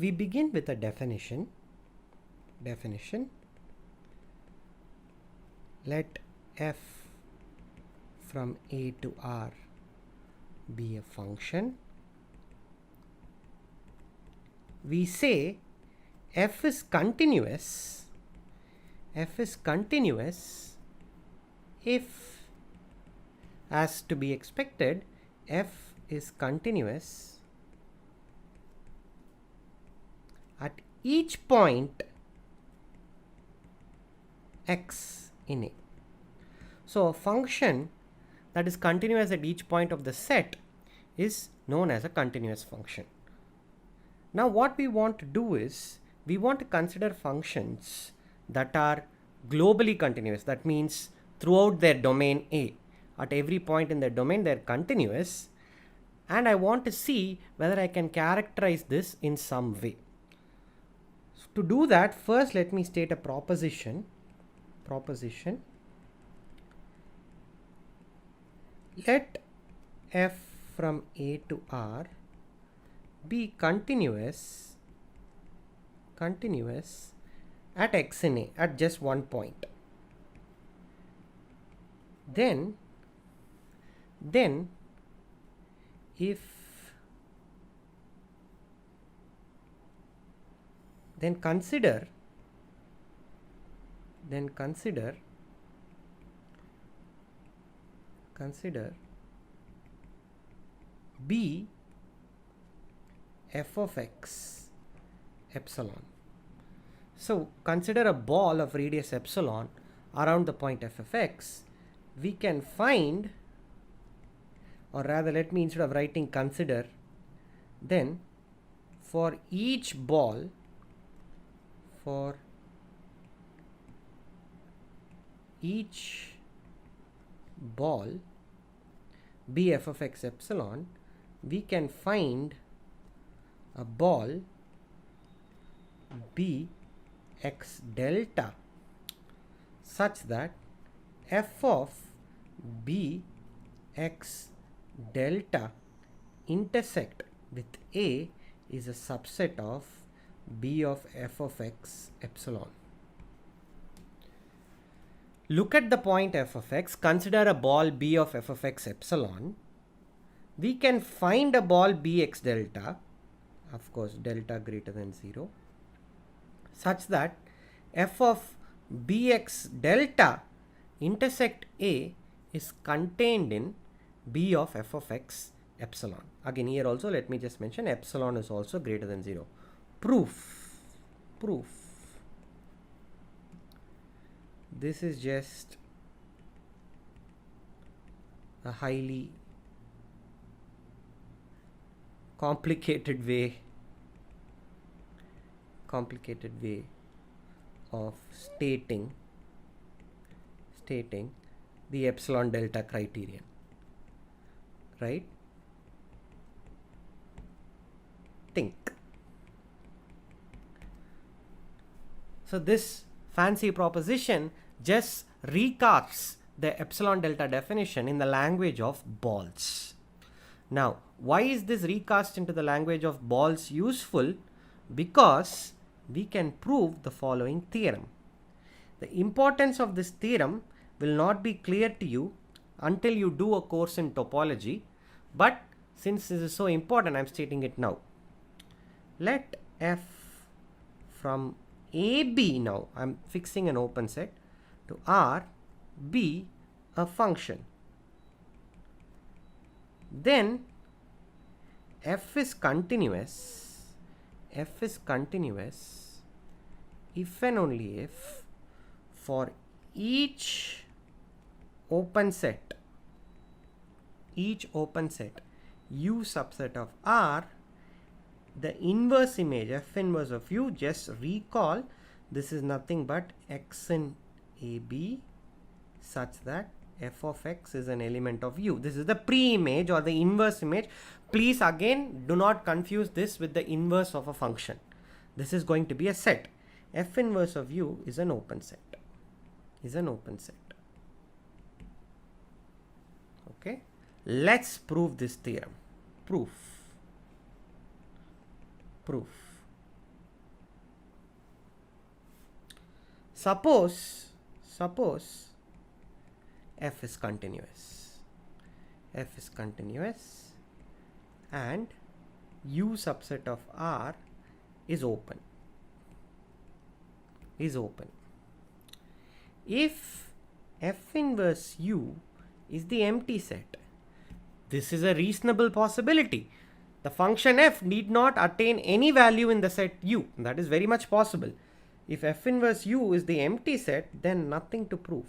we begin with a definition. Let f from a to r be a function. We say f is continuous if, as to be expected, f is continuous at each point x in A. So a function that is continuous at each point of the set is known as a continuous function. Now what we want to do is, we want to consider functions that are globally continuous. That means throughout their domain A. At every point in their domain they are continuous, and I want to see whether I can characterize this in some way. So to do that, first let me state a proposition. Let f from A to R be continuous at x in A, at just one point. Then consider b f of x epsilon. So consider a ball of radius epsilon around the point f of x. We can find, or rather let me, instead of writing consider, then for each ball, b f of x epsilon, we can find a ball b x delta such that f of b x delta intersect with A is a subset of b of f of x epsilon. Look at the point f of x, consider a ball b of f of x epsilon. We can find a ball bx delta, of course delta greater than 0, such that f of bx delta intersect A is contained in b of f of x epsilon. Again, here also let me just mention epsilon is also greater than 0. Proof. This is just a highly complicated way of stating the epsilon delta criterion, right? Think. So this fancy proposition just recasts the epsilon delta definition in the language of balls. Now, why is this recast into the language of balls useful? Because we can prove the following theorem. The importance of this theorem will not be clear to you until you do a course in topology, but since this is so important, I am stating it now. Let f from AB, now I am fixing an open set, to R be a function. Then f is continuous if and only if for each open set U subset of R, the inverse image f inverse of U, just recall this is nothing but x in AB such that f of x is an element of U. This is the pre-image or the inverse image. Please again do not confuse this with the inverse of a function. This is going to be a set. F inverse of U is an open set. Okay. Let's prove this theorem. Proof. Suppose f is continuous. F is continuous and U subset of R is open. If F inverse U is the empty set, this is a reasonable possibility. The function f need not attain any value in the set U. That is very much possible. If f inverse U is the empty set, then nothing to prove.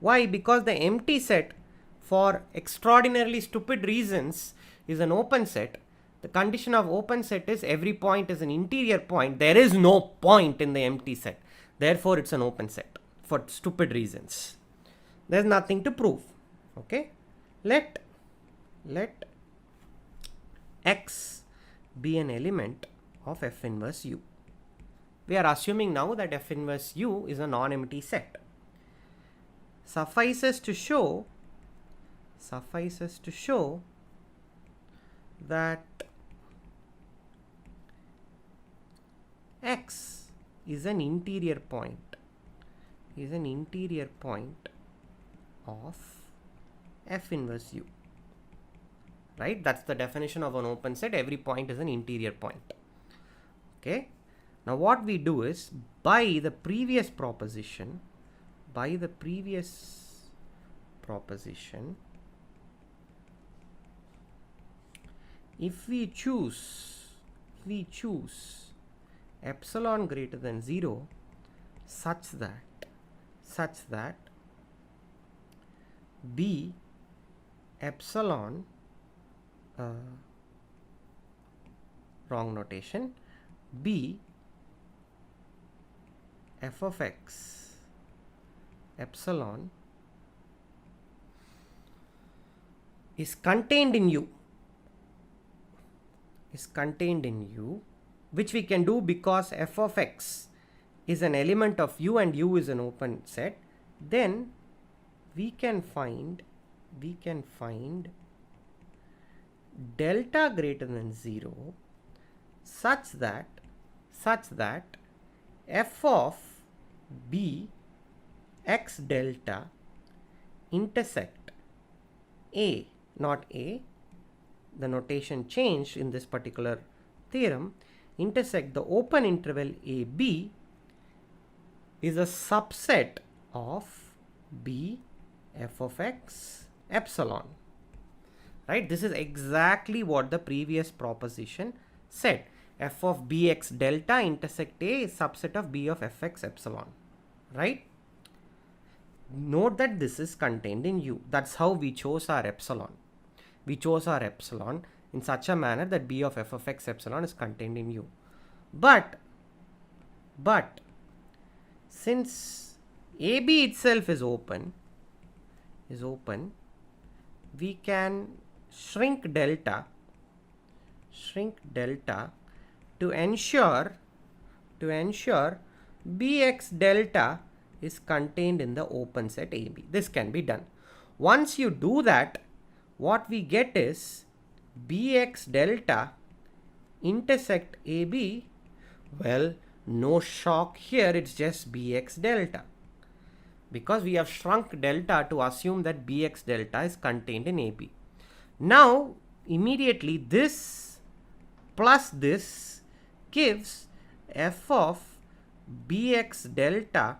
Why? Because the empty set, for extraordinarily stupid reasons, is an open set. The condition of open set is every point is an interior point. There is no point in the empty set. Therefore, it's an open set for stupid reasons. There's nothing to prove. Okay? Let X be an element of F inverse U. We are assuming now that F inverse U is a non-empty set. Suffices to show that X is an interior point of F inverse U. Right? That's the definition of an open set. Every point is an interior point. Okay. Now what we do is, by the previous proposition, if we choose epsilon greater than 0 such that B epsilon wrong notation, B f of x epsilon is contained in U, which we can do because f of x is an element of U and U is an open set. Then we can find delta greater than 0 such that f of B x delta intersect A, not A, the notation changed in this particular theorem, intersect the open interval AB is a subset of B f of x epsilon. Right? This is exactly what the previous proposition said. F of bx delta intersect A is subset of B of fx epsilon. Right? Note that this is contained in U. That's how we chose our epsilon. We chose our epsilon in such a manner that B of f of x epsilon is contained in U. But since AB itself is open, we can shrink delta to ensure Bx delta is contained in the open set AB. This can be done. Once you do that, what we get is Bx delta intersect AB. Well, no shock here, it's just Bx delta, because we have shrunk delta to assume that Bx delta is contained in AB. Now, immediately this plus this gives f of Bx delta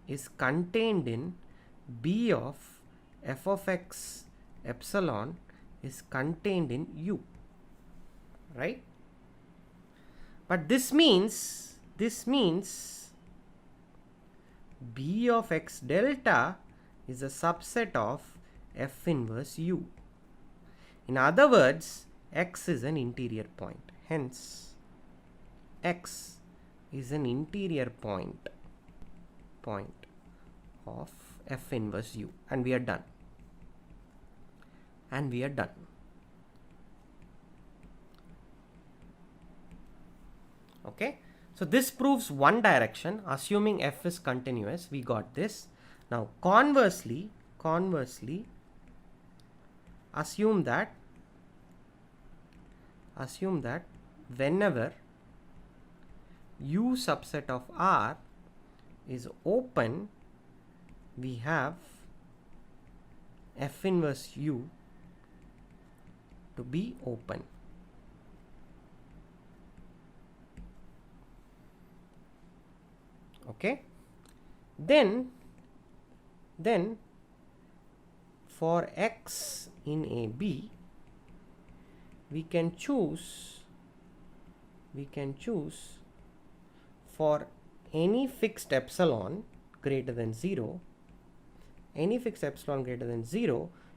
is contained in B of f of x epsilon is contained in U. Right? But this means B of x delta is a subset of f inverse U. In other words, x is an interior point. Hence, x is an interior point of f inverse U. And we are done. Okay. So this proves one direction. Assuming f is continuous, we got this. Now conversely, assume that U subset of R is open, we have F inverse U to be open. Okay, then for X in AB, we can choose for any fixed epsilon greater than 0,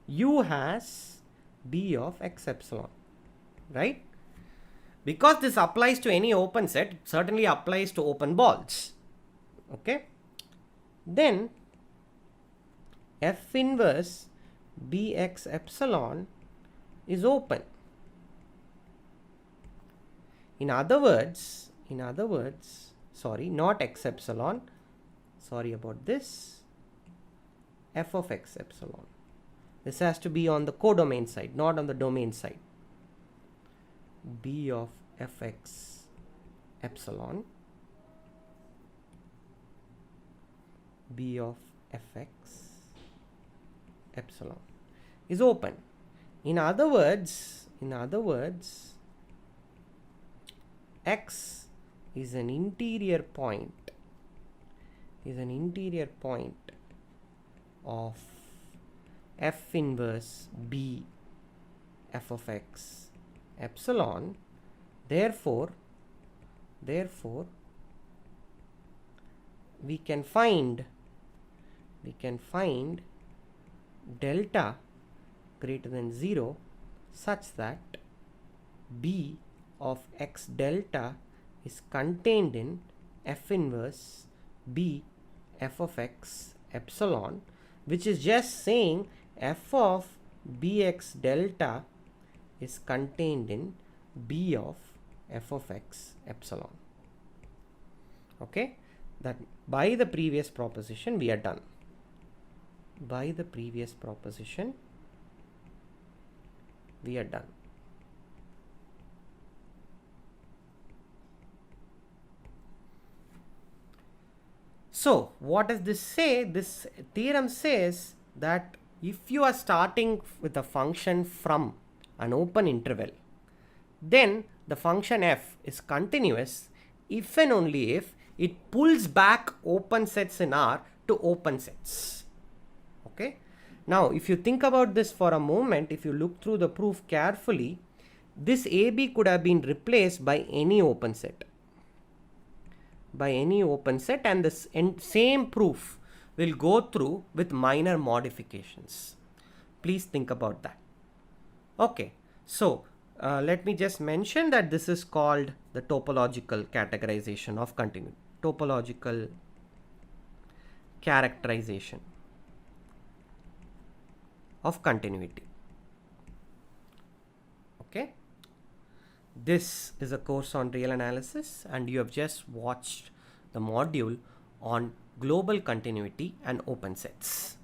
U has B of X epsilon, right? Because this applies to any open set, it certainly applies to open balls. Okay, then F inverse Bx epsilon is open. In other words, sorry, not X epsilon, sorry about this, F of X epsilon. This has to be on the codomain side, not on the domain side. B of Fx epsilon, B of Fx epsilon is open. In other words, X is an interior point of F inverse B F of X epsilon. Therefore we can find delta greater than 0 such that B of X delta is contained in F inverse B F of X epsilon, which is just saying F of Bx delta is contained in B of F of X epsilon. Okay, that by the previous proposition we are done. So what does this say? This theorem says that if you are starting with a function from an open interval, then the function f is continuous if and only if it pulls back open sets in R to open sets. Okay. Now, if you think about this for a moment, if you look through the proof carefully, this AB could have been replaced by any open set. And the same proof will go through with minor modifications. Please think about that. Okay, so let me just mention that this is called the topological categorization of continuity. Topological characterization of continuity. Okay, this is a course on real analysis, and you have just watched the module on global continuity and open sets.